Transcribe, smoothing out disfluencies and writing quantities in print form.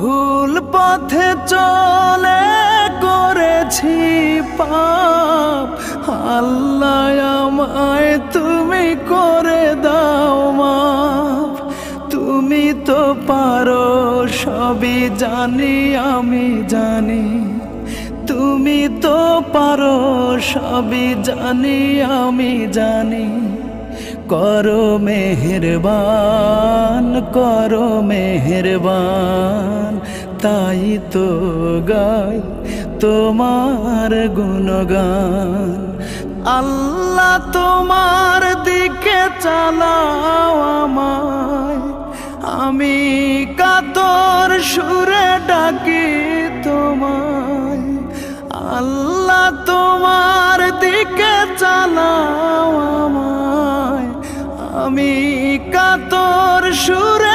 ভুল পথে চলে করেছি পাপ, আল্লাহ আমায় তুমি করে দাও মাফ। তুমি তো পারো সবই জানি আমি জানি, তুমি তো পারো সবই জানি আমি জানি। করো মেহেরবান, করো মেহেরবান, তাই তো গাই তোমার গুণগান। আল্লাহ তোমার দিকে চালাও আমায়, আমি কাতর সুরে ডাকি তোমায়। আল্লাহ তোমার দিকে চালাও আমায়, আমি কাতর সুরে